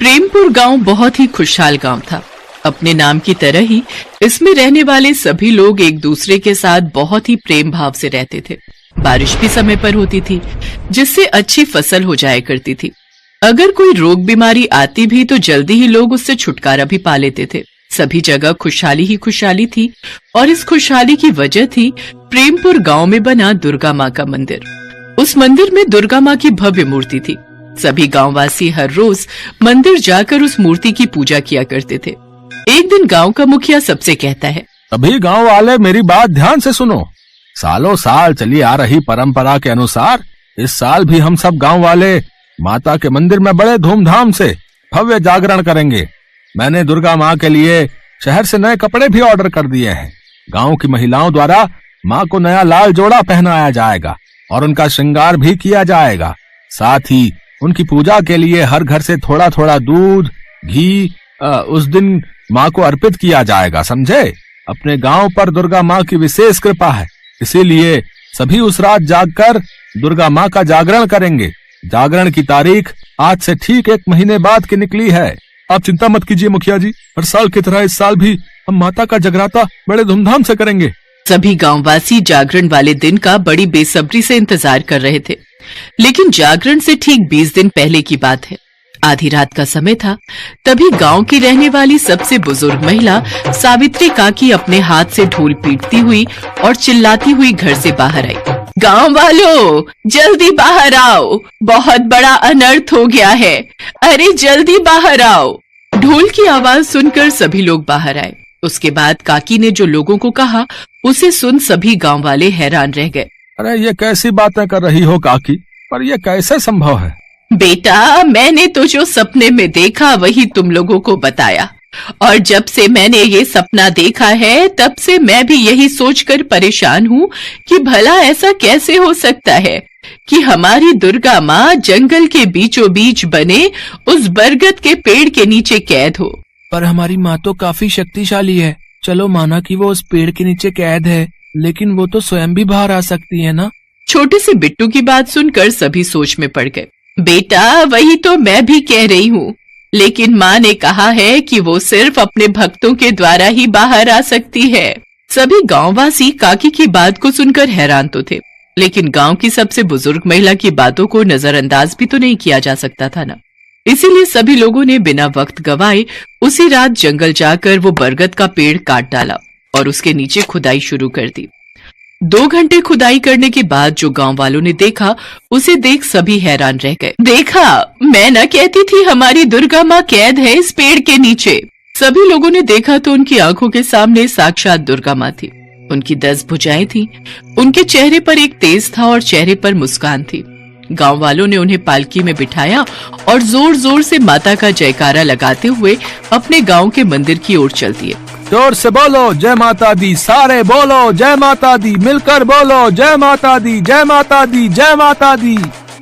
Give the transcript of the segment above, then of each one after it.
प्रेमपुर गांव बहुत ही खुशहाल गांव था। अपने नाम की तरह ही इसमें रहने वाले सभी लोग एक दूसरे के साथ बहुत ही प्रेम भाव से रहते थे। बारिश भी समय पर होती थी, जिससे अच्छी फसल हो जाया करती थी। अगर कोई रोग बीमारी आती भी तो जल्दी ही लोग उससे छुटकारा भी पा लेते थे। सभी जगह खुशहाली ही खुशहाली थी और इस खुशहाली की वजह थी प्रेमपुर गांव में बना दुर्गा माँ का मंदिर। उस मंदिर में दुर्गा माँ की भव्य मूर्ति थी। सभी गांववासी हर रोज मंदिर जाकर उस मूर्ति की पूजा किया करते थे। एक दिन गांव का मुखिया सबसे कहता है, सभी गांव वाले मेरी बात ध्यान से सुनो। सालों साल चली आ रही परंपरा के अनुसार इस साल भी हम सब गांव वाले माता के मंदिर में बड़े धूमधाम से भव्य जागरण करेंगे। मैंने दुर्गा माँ के लिए शहर से नए कपड़े भी ऑर्डर कर दिए हैं। गांव की महिलाओं द्वारा माँ को नया लाल जोड़ा पहनाया जाएगा और उनका श्रृंगार भी किया जाएगा। साथ ही उनकी पूजा के लिए हर घर से थोड़ा थोड़ा दूध घी उस दिन माँ को अर्पित किया जाएगा, समझे? अपने गांव पर दुर्गा माँ की विशेष कृपा है, इसीलिए सभी उस रात जागकर दुर्गा माँ का जागरण करेंगे। जागरण की तारीख आज से ठीक 1 महीने बाद की निकली है। आप चिंता मत कीजिए मुखिया जी, हर साल की तरह इस साल भी हम माता का जगराता बड़े धूमधाम से करेंगे। सभी गांववासी जागरण वाले दिन का बड़ी बेसब्री से इंतजार कर रहे थे। लेकिन जागरण से ठीक 20 दिन पहले की बात है। आधी रात का समय था। तभी गांव की रहने वाली सबसे बुजुर्ग महिला सावित्री काकी अपने हाथ से ढोल पीटती हुई और चिल्लाती हुई घर से बाहर आई। गांव वालों, जल्दी बाहर आओ, बहुत बड़ा अनर्थ हो गया है। अरे जल्दी बाहर आओ। ढोल की आवाज सुनकर सभी लोग बाहर आए। उसके बाद काकी ने जो लोगों को कहा उसे सुन सभी गांव वाले हैरान रह गए। अरे ये कैसी बातें कर रही हो काकी, पर यह कैसे संभव है? बेटा, मैंने तो जो सपने में देखा वही तुम लोगों को बताया, और जब से मैंने ये सपना देखा है तब से मैं भी यही सोचकर परेशान हूँ कि भला ऐसा कैसे हो सकता है कि हमारी दुर्गा माँ जंगल के बीचों बीच बने उस बरगद के पेड़ के नीचे कैद हो। पर हमारी माँ तो काफी शक्तिशाली है। चलो माना कि वो उस पेड़ के नीचे कैद है, लेकिन वो तो स्वयं भी बाहर आ सकती है ना? छोटे से बिट्टू की बात सुनकर सभी सोच में पड़ गए। बेटा, वही तो मैं भी कह रही हूँ, लेकिन माँ ने कहा है कि वो सिर्फ अपने भक्तों के द्वारा ही बाहर आ सकती है। सभी गांववासी काकी की बात को सुनकर हैरान तो थे, लेकिन गांव की सबसे बुजुर्ग महिला की बातों को नजरअंदाज भी तो नहीं किया जा सकता था ना। इसीलिए सभी लोगों ने बिना वक्त गवाए उसी रात जंगल जाकर वो बरगद का पेड़ काट डाला और उसके नीचे खुदाई शुरू कर दी। 2 घंटे खुदाई करने के बाद जो गांव वालों ने देखा उसे देख सभी हैरान रह गए। देखा, मैं न कहती थी हमारी दुर्गा माँ कैद है इस पेड़ के नीचे। सभी लोगों ने देखा तो उनकी आंखों के सामने साक्षात दुर्गा माँ थी। उनकी 10 भुजाएं थी। उनके चेहरे पर एक तेज था और चेहरे पर मुस्कान थी। गांव वालों ने उन्हें पालकी में बिठाया और जोर जोर से माता का जयकारा लगाते हुए अपने गांव के मंदिर की ओर चल दिए। जोर से बोलो जय माता दी, सारे बोलो जय माता दी, मिलकर बोलो जय माता दी, जय माता दी, जय माता दी।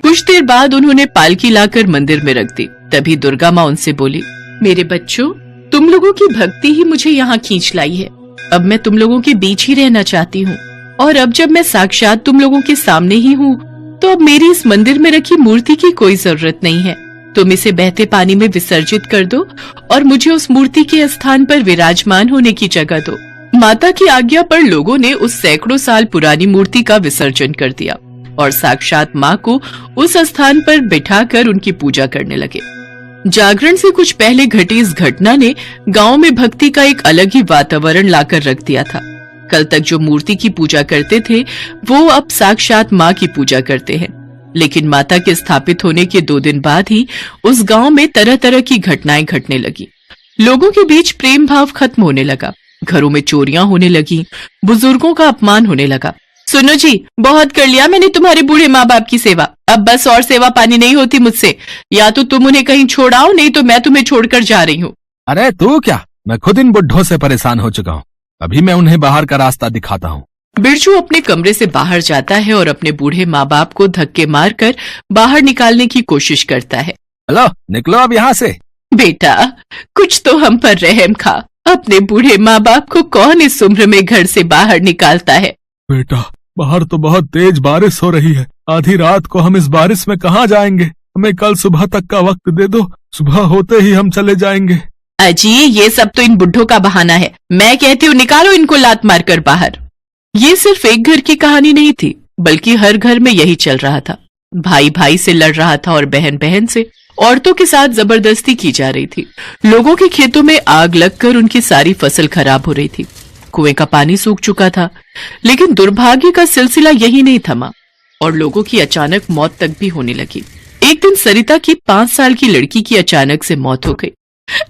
कुछ देर बाद उन्होंने पालकी लाकर मंदिर में रख दी। तभी दुर्गा माँ उनसे बोली, मेरे बच्चों, तुम लोगों की भक्ति ही मुझे यहाँ खींच लाई है। अब मैं तुम लोगों के बीच ही रहना चाहती हूँ, और अब जब मैं साक्षात तुम लोगों के सामने ही हूँ तो अब मेरी इस मंदिर में रखी मूर्ति की कोई जरूरत नहीं है। तुम इसे बहते पानी में विसर्जित कर दो और मुझे उस मूर्ति के स्थान पर विराजमान होने की जगह दो। माता की आज्ञा पर लोगों ने उस सैकड़ों साल पुरानी मूर्ति का विसर्जन कर दिया और साक्षात माँ को उस स्थान पर बिठाकर उनकी पूजा करने लगे। जागरण से कुछ पहले घटी इस घटना ने गांव में भक्ति का एक अलग ही वातावरण लाकर रख दिया था। कल तक जो मूर्ति की पूजा करते थे वो अब साक्षात माँ की पूजा करते हैं। लेकिन माता के स्थापित होने के 2 दिन बाद ही उस गांव में तरह तरह की घटनाएं घटने लगी। लोगों के बीच प्रेम भाव खत्म होने लगा। घरों में चोरियां होने लगी। बुजुर्गों का अपमान होने लगा। सुनो जी, बहुत कर लिया मैंने तुम्हारे बूढ़े माँ बाप की सेवा। अब बस और सेवा पानी नहीं होती मुझसे। या तो तुम उन्हें कहीं छोड़ाओ, नहीं तो मैं तुम्हें छोड़कर जा रही हूँ। अरे तू क्या, मैं खुद इन बुड्ढों से परेशान हो चुका हूँ। अभी मैं उन्हें बाहर का रास्ता दिखाता हूँ। बिरजू अपने कमरे से बाहर जाता है और अपने बूढ़े माँ बाप को धक्के मारकर बाहर निकालने की कोशिश करता है। हेलो, निकलो अब यहाँ से। बेटा, कुछ तो हम पर रहम खा। अपने बूढ़े माँ बाप को कौन इस उम्र में घर से बाहर निकालता है? बेटा, बाहर तो बहुत तेज बारिश हो रही है। आधी रात को हम इस बारिश में कहाँ जाएंगे? हमें कल सुबह तक का वक्त दे दो, सुबह होते ही हम चले जाएंगे। अजी ये सब तो इन बुढ़ों का बहाना है। मैं कहती हूँ निकालो इनको लात मारकर बाहर। ये सिर्फ एक घर की कहानी नहीं थी, बल्कि हर घर में यही चल रहा था। भाई भाई से लड़ रहा था और बहन बहन से। औरतों के साथ जबरदस्ती की जा रही थी। लोगों के खेतों में आग लगकर उनकी सारी फसल खराब हो रही थी। कुएं का पानी सूख चुका था। लेकिन दुर्भाग्य का सिलसिला यही नहीं थमा और लोगों की अचानक मौत तक भी होने लगी। एक दिन सरिता की 5 साल की लड़की की अचानक से मौत हो गई।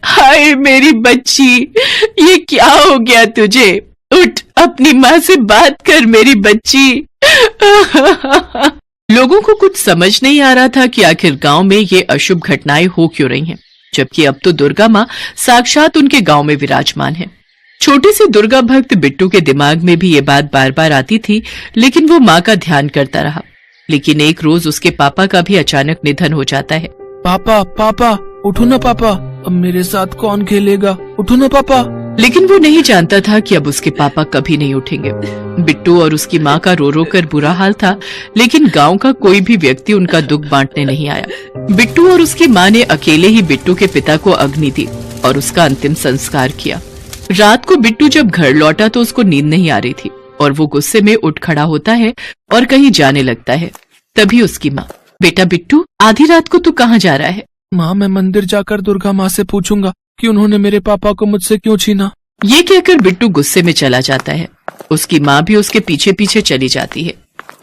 हाय मेरी बच्ची, ये क्या हो गया तुझे? उठ, अपनी माँ से बात कर मेरी बच्ची। लोगों को कुछ समझ नहीं आ रहा था कि आखिर गांव में ये अशुभ घटनाएं हो क्यों रही हैं, जबकि अब तो दुर्गा माँ साक्षात उनके गांव में विराजमान है। छोटे से दुर्गा भक्त बिट्टू के दिमाग में भी ये बात बार बार आती थी, लेकिन वो माँ का ध्यान करता रहा। लेकिन एक रोज उसके पापा का भी अचानक निधन हो जाता है। पापा पापा उठो ना पापा, अब मेरे साथ कौन खेलेगा? उठो ना पापा। लेकिन वो नहीं जानता था कि अब उसके पापा कभी नहीं उठेंगे। बिट्टू और उसकी माँ का रो रो कर बुरा हाल था, लेकिन गांव का कोई भी व्यक्ति उनका दुख बांटने नहीं आया। बिट्टू और उसकी माँ ने अकेले ही बिट्टू के पिता को अग्नि दी और उसका अंतिम संस्कार किया। रात को बिट्टू जब घर लौटा तो उसको नींद नहीं आ रही थी और वो गुस्से में उठ खड़ा होता है और कहीं जाने लगता है। तभी उसकी माँ, बेटा बिट्टू, आधी रात को तू कहाँ जा रहा है? माँ, मैं मंदिर जाकर दुर्गा माँ से पूछूंगा कि उन्होंने मेरे पापा को मुझसे क्यों छीना। ये कहकर बिट्टू गुस्से में चला जाता है। उसकी माँ भी उसके पीछे पीछे चली जाती है।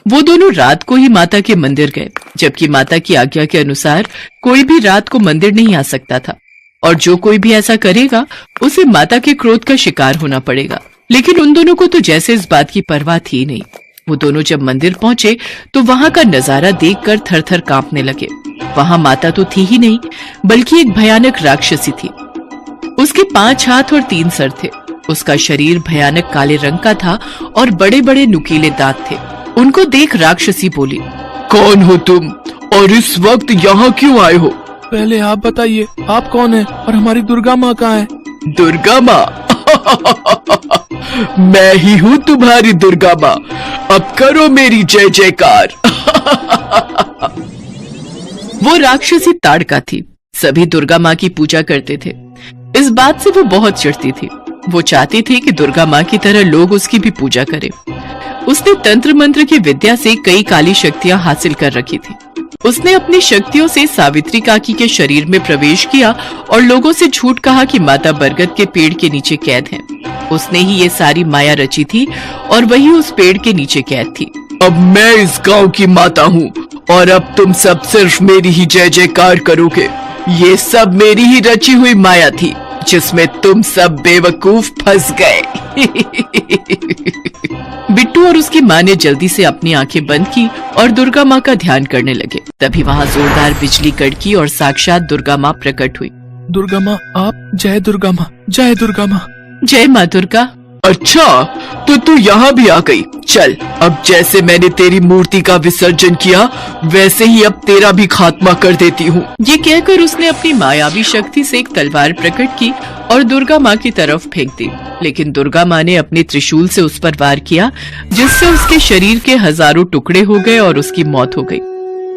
वो दोनों रात को ही माता के मंदिर गए, जबकि माता की आज्ञा के अनुसार कोई भी रात को मंदिर नहीं आ सकता था और जो कोई भी ऐसा करेगा उसे माता के क्रोध का शिकार होना पड़ेगा। लेकिन उन दोनों को तो जैसे इस बात की परवाह थी नहीं। वो दोनों जब मंदिर पहुंचे तो वहां का नजारा देखकर थर थर कांपने लगे। वहां माता तो थी ही नहीं, बल्कि एक भयानक राक्षसी थी। उसके 5 हाथ और 3 सर थे। उसका शरीर भयानक काले रंग का था और बड़े बड़े नुकीले दांत थे। उनको देख राक्षसी बोली, कौन हो तुम और इस वक्त यहाँ क्यों आए हो? पहले आप बताइए, आप कौन है और हमारी दुर्गा माँ कहाँ है? दुर्गा माँ? मैं ही हूँ तुम्हारी दुर्गा माँ। अब करो मेरी जय जयकार। वो राक्षसी ताड़का थी। सभी दुर्गा माँ की पूजा करते थे। इस बात से वो बहुत चिढ़ती थी। वो चाहती थी कि दुर्गा माँ की तरह लोग उसकी भी पूजा करें। उसने तंत्र मंत्र की विद्या से कई काली शक्तियाँ हासिल कर रखी थी। उसने अपनी शक्तियों से सावित्री काकी के शरीर में प्रवेश किया और लोगों से झूठ कहा कि माता बरगद के पेड़ के नीचे कैद है। उसने ही ये सारी माया रची थी और वही उस पेड़ के नीचे कैद थी। अब मैं इस गांव की माता हूँ और अब तुम सब सिर्फ मेरी ही जय जयकार करोगे। ये सब मेरी ही रची हुई माया थी जिसमें तुम सब बेवकूफ फंस गए। बिट्टू और उसकी माँ ने जल्दी से अपनी आंखें बंद की और दुर्गा माँ का ध्यान करने लगे। तभी वहाँ जोरदार बिजली कड़की और साक्षात दुर्गा माँ प्रकट हुई। दुर्गा माँ, आप जय दुर्गा माँ, जय दुर्गा माँ। जय माँ दुर्गा। अच्छा, तो तू यहाँ भी आ गई। चल, अब जैसे मैंने तेरी मूर्ति का विसर्जन किया वैसे ही अब तेरा भी खात्मा कर देती हूँ। ये कहकर उसने अपनी मायावी शक्ति से एक तलवार प्रकट की और दुर्गा माँ की तरफ फेंक दी। लेकिन दुर्गा माँ ने अपने त्रिशूल से उस पर वार किया, जिससे उसके शरीर के हजारों टुकड़े हो गए और उसकी मौत हो गई।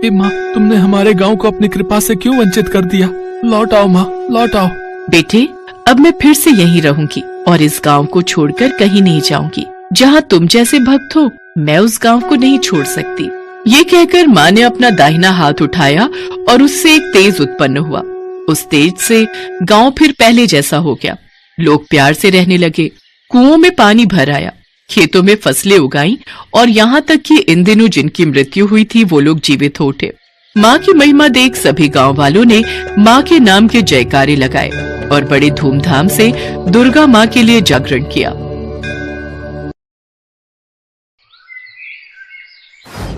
ए माँ, तुमने हमारे गाँव को अपनी कृपा से क्यों वंचित कर दिया? लौट आओ माँ, लौट आओ। बेटे, अब मैं फिर से यहीं रहूंगी और इस गांव को छोड़कर कहीं नहीं जाऊंगी। जहां तुम जैसे भक्त हो, मैं उस गांव को नहीं छोड़ सकती। ये कहकर माँ ने अपना दाहिना हाथ उठाया और उससे एक तेज उत्पन्न हुआ। उस तेज से गांव फिर पहले जैसा हो गया। लोग प्यार से रहने लगे। कुओं में पानी भर आया, खेतों में फसलें उगाई और यहाँ तक कि इन दिनों जिनकी मृत्यु हुई थी वो लोग जीवित हो उठे। माँ की महिमा देख सभी गांव वालों ने माँ के नाम के जयकारे लगाए और बड़े धूमधाम से दुर्गा माँ के लिए जागरण किया।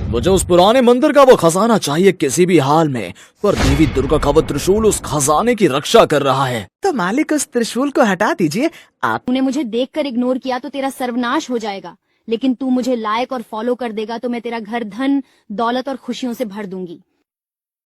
मुझे उस पुराने मंदिर का वो खजाना चाहिए किसी भी हाल में, पर देवी दुर्गा का वो त्रिशूल उस खजाने की रक्षा कर रहा है। तो मालिक उस त्रिशूल को हटा दीजिए। आप तूने मुझे देखकर इग्नोर किया तो तेरा सर्वनाश हो जाएगा, लेकिन तू मुझे लाइक और फॉलो कर देगा तो मैं तेरा घर धन, दौलत और खुशियों से भर दूंगी।